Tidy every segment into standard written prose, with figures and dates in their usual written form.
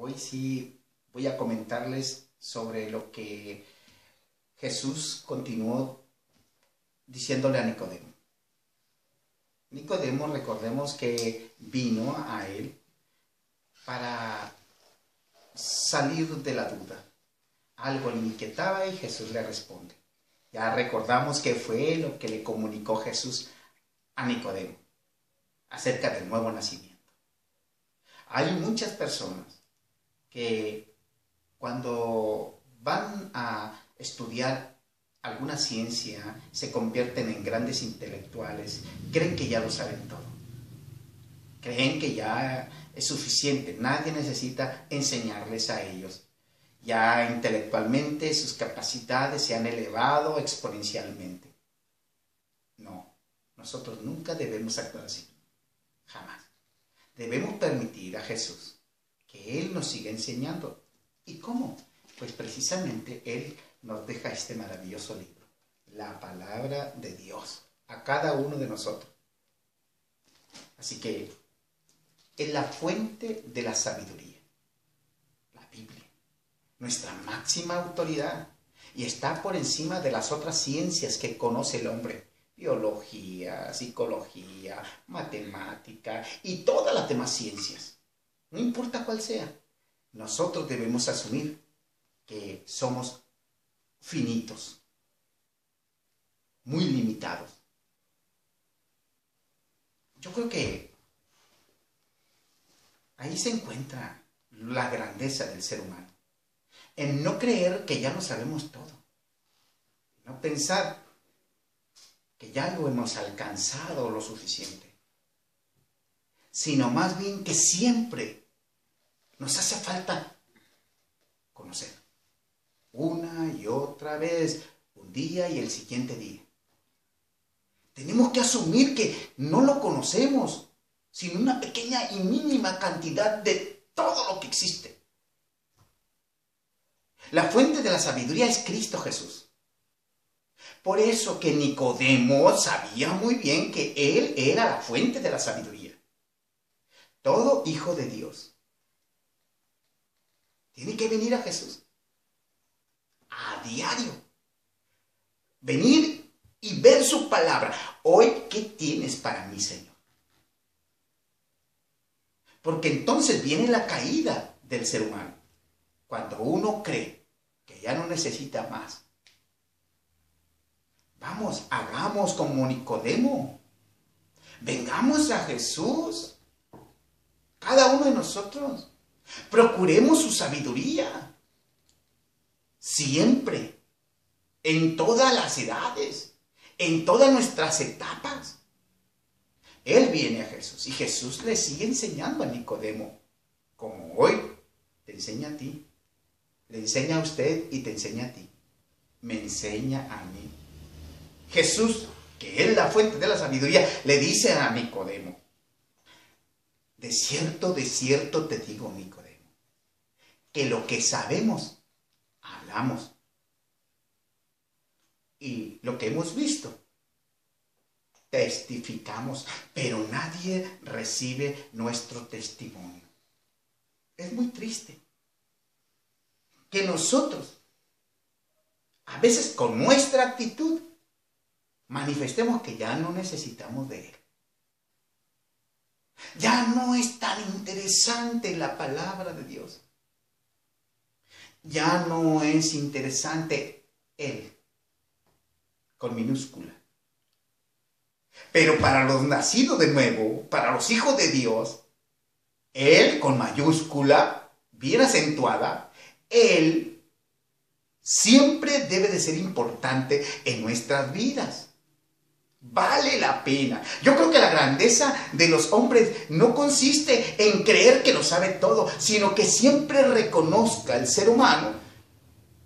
Hoy sí voy a comentarles sobre lo que Jesús continuó diciéndole a Nicodemo. Nicodemo, recordemos que vino a él para salir de la duda. Algo le inquietaba y Jesús le responde. Ya recordamos que fue lo que le comunicó Jesús a Nicodemo acerca del nuevo nacimiento. Hay muchas personas que cuando van a estudiar alguna ciencia se convierten en grandes intelectuales, creen que ya lo saben todo, creen que ya es suficiente, nadie necesita enseñarles a ellos. Ya intelectualmente sus capacidades se han elevado exponencialmente. No, nosotros nunca debemos actuar así, jamás. Debemos permitir a Jesús que Él nos siga enseñando. ¿Y cómo? Pues precisamente Él nos deja este maravilloso libro, la palabra de Dios, a cada uno de nosotros. Así que es la fuente de la sabiduría, la Biblia, nuestra máxima autoridad, y está por encima de las otras ciencias que conoce el hombre: biología, psicología, matemática y todas las demás ciencias. No importa cuál sea, nosotros debemos asumir que somos finitos, muy limitados. Yo creo que ahí se encuentra la grandeza del ser humano, en no creer que ya lo sabemos todo, no pensar que ya lo hemos alcanzado lo suficiente, sino más bien que siempre nos hace falta conocer una y otra vez, un día y el siguiente día. Tenemos que asumir que no lo conocemos, sino una pequeña y mínima cantidad de todo lo que existe. La fuente de la sabiduría es Cristo Jesús. Por eso que Nicodemo sabía muy bien que Él era la fuente de la sabiduría. Todo hijo de Dios tiene que venir a Jesús a diario. Venir y ver su palabra. Hoy, ¿qué tienes para mí, Señor? Porque entonces viene la caída del ser humano. Cuando uno cree que ya no necesita más. Vamos, hagamos como Nicodemo. Vengamos a Jesús. Cada uno de nosotros. Procuremos su sabiduría. Siempre. En todas las edades. En todas nuestras etapas. Él viene a Jesús y Jesús le sigue enseñando a Nicodemo. Como hoy te enseña a ti. Le enseña a usted y te enseña a ti. Me enseña a mí. Jesús, que es la fuente de la sabiduría, le dice a Nicodemo: de cierto te digo, Nicodemo, que lo que sabemos, hablamos. Y lo que hemos visto, testificamos, pero nadie recibe nuestro testimonio. Es muy triste que nosotros, a veces con nuestra actitud, manifestemos que ya no necesitamos de Él. Ya no es tan interesante la palabra de Dios. Ya no es interesante Él, con minúscula. Pero para los nacidos de nuevo, para los hijos de Dios, Él con mayúscula, bien acentuada, Él siempre debe de ser importante en nuestras vidas. Vale la pena. Yo creo que la grandeza de los hombres no consiste en creer que lo sabe todo, sino que siempre reconozca el ser humano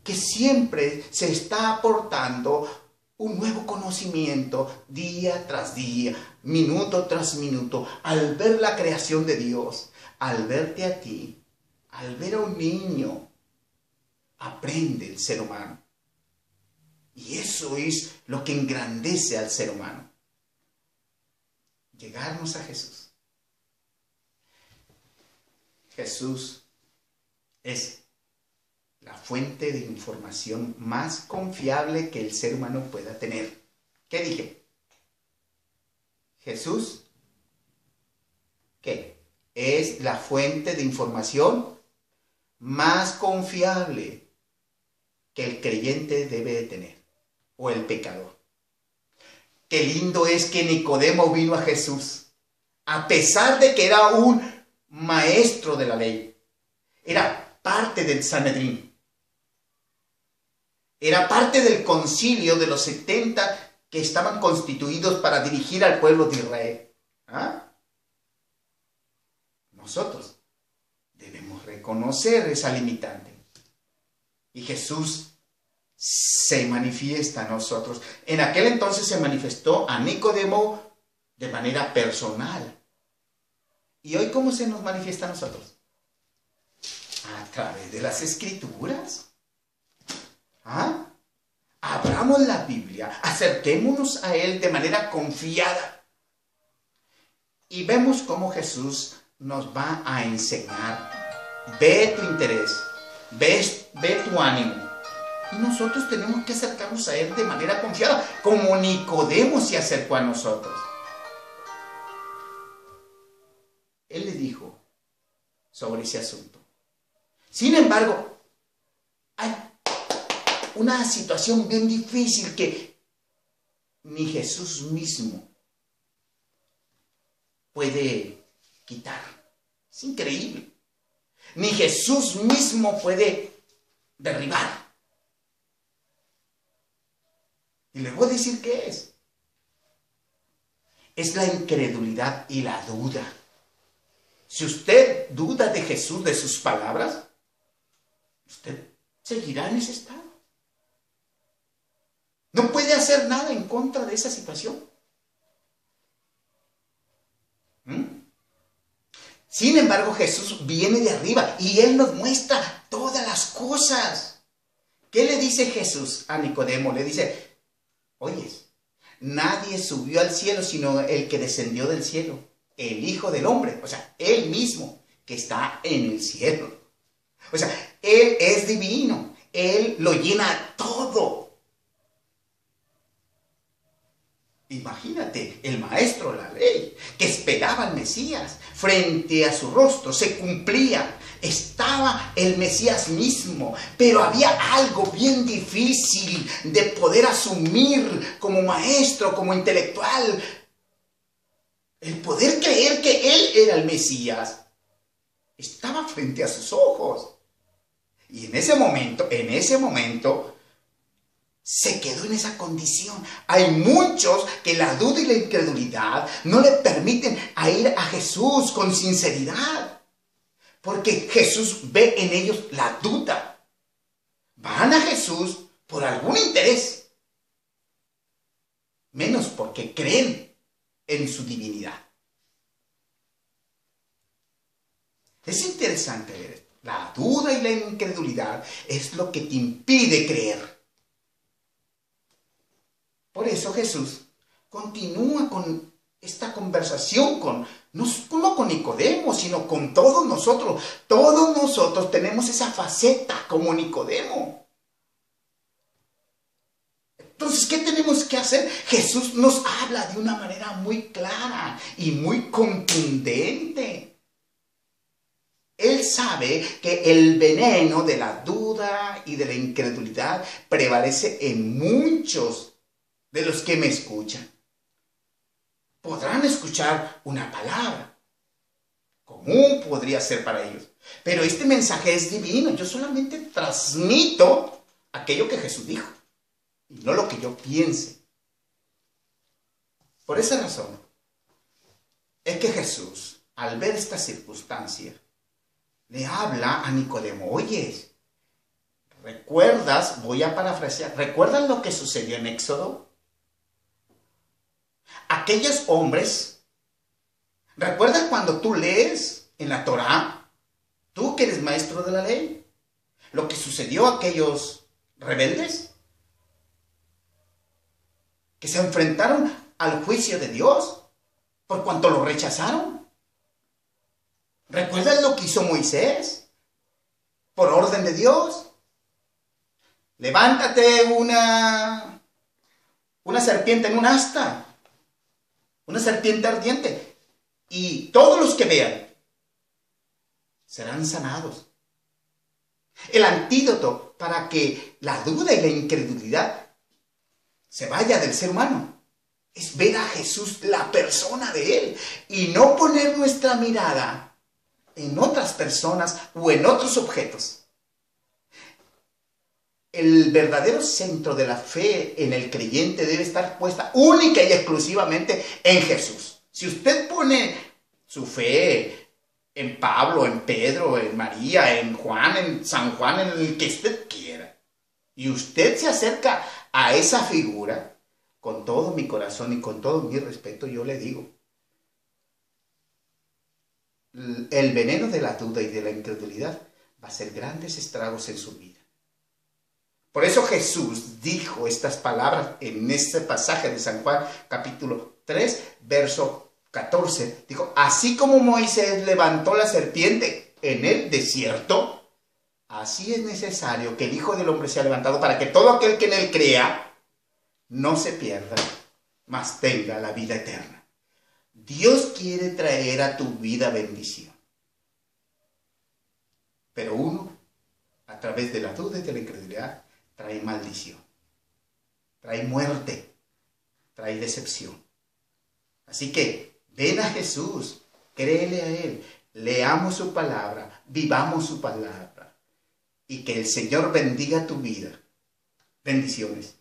que siempre se está aportando un nuevo conocimiento día tras día, minuto tras minuto, al ver la creación de Dios, al verte a ti, al ver a un niño, aprende el ser humano. Y eso es lo que engrandece al ser humano. Llegarnos a Jesús. Jesús es la fuente de información más confiable que el ser humano pueda tener. ¿Qué dije? Jesús, ¿qué? Es la fuente de información más confiable que el creyente debe de tener, o el pecador. Qué lindo es que Nicodemo vino a Jesús, a pesar de que era un maestro de la ley, era parte del Sanedrín, era parte del concilio de los 70 que estaban constituidos para dirigir al pueblo de Israel. ¿Ah? Nosotros debemos reconocer esa limitante. Y Jesús se manifiesta a nosotros. En aquel entonces se manifestó a Nicodemo de manera personal. ¿Y hoy cómo se nos manifiesta a nosotros? A través de las Escrituras. ¿Ah? Abramos la Biblia, acerquémonos a Él de manera confiada. Y vemos cómo Jesús nos va a enseñar. Ve tu interés, ve tu ánimo. Y nosotros tenemos que acercarnos a Él de manera confiada, como Nicodemo se acercó a nosotros. Él le dijo sobre ese asunto. Sin embargo, hay una situación bien difícil que ni Jesús mismo puede quitar. Es increíble. Ni Jesús mismo puede derribar. Y le voy a decir qué es. Es la incredulidad y la duda. Si usted duda de Jesús, de sus palabras, usted seguirá en ese estado. No puede hacer nada en contra de esa situación. Sin embargo, Jesús viene de arriba y Él nos muestra todas las cosas. ¿Qué le dice Jesús a Nicodemo? Le dice, oyes, nadie subió al cielo sino el que descendió del cielo, el Hijo del Hombre, o sea, Él mismo que está en el cielo. O sea, Él es divino, Él lo llena todo. Imagínate, el maestro de la ley, que esperaba al Mesías, frente a su rostro, se cumplía. Estaba el Mesías mismo, pero había algo bien difícil de poder asumir como maestro, como intelectual. El poder creer que Él era el Mesías estaba frente a sus ojos. Y en ese momento, se quedó en esa condición. Hay muchos que la duda y la incredulidad no le permiten a ir a Jesús con sinceridad. Porque Jesús ve en ellos la duda. Van a Jesús por algún interés. Menos porque creen en su divinidad. Es interesante ver esto. La duda y la incredulidad es lo que te impide creer. Por eso Jesús continúa con esta conversación no con Nicodemo, sino con todos nosotros. Todos nosotros tenemos esa faceta como Nicodemo. Entonces, ¿qué tenemos que hacer? Jesús nos habla de una manera muy clara y muy contundente. Él sabe que el veneno de la duda y de la incredulidad prevalece en muchos de los que me escuchan. Podrán escuchar una palabra, común podría ser para ellos, pero este mensaje es divino. Yo solamente transmito aquello que Jesús dijo, y no lo que yo piense. Por esa razón, es que Jesús, al ver esta circunstancia, le habla a Nicodemo. Oyes, ¿recuerdas? Voy a parafrasear. ¿Recuerdas lo que sucedió en Éxodo? Aquellos hombres, ¿recuerdas cuando tú lees en la Torá? Tú que eres maestro de la ley, lo que sucedió a aquellos rebeldes que se enfrentaron al juicio de Dios por cuanto lo rechazaron. ¿Recuerdas lo que hizo Moisés? por orden de Dios. Levántate una serpiente en un asta, una serpiente ardiente, y todos los que vean serán sanados. El antídoto para que la duda y la incredulidad se vaya del ser humano es ver a Jesús, la persona de Él, y no poner nuestra mirada en otras personas o en otros objetos. El verdadero centro de la fe en el creyente debe estar puesta única y exclusivamente en Jesús. Si usted pone su fe en Pablo, en Pedro, en María, en Juan, en San Juan, en el que usted quiera, y usted se acerca a esa figura, con todo mi corazón y con todo mi respeto, yo le digo, el veneno de la duda y de la incredulidad va a hacer grandes estragos en su vida. Por eso Jesús dijo estas palabras en este pasaje de San Juan, capítulo 3, verso 14. Dijo, así como Moisés levantó la serpiente en el desierto, así es necesario que el Hijo del Hombre sea levantado para que todo aquel que en él crea no se pierda, mas tenga la vida eterna. Dios quiere traer a tu vida bendición. Pero uno, a través de la duda y de la incredulidad, trae maldición, trae muerte, trae decepción. Así que ven a Jesús, créele a Él, leamos su palabra, vivamos su palabra, y que el Señor bendiga tu vida. Bendiciones.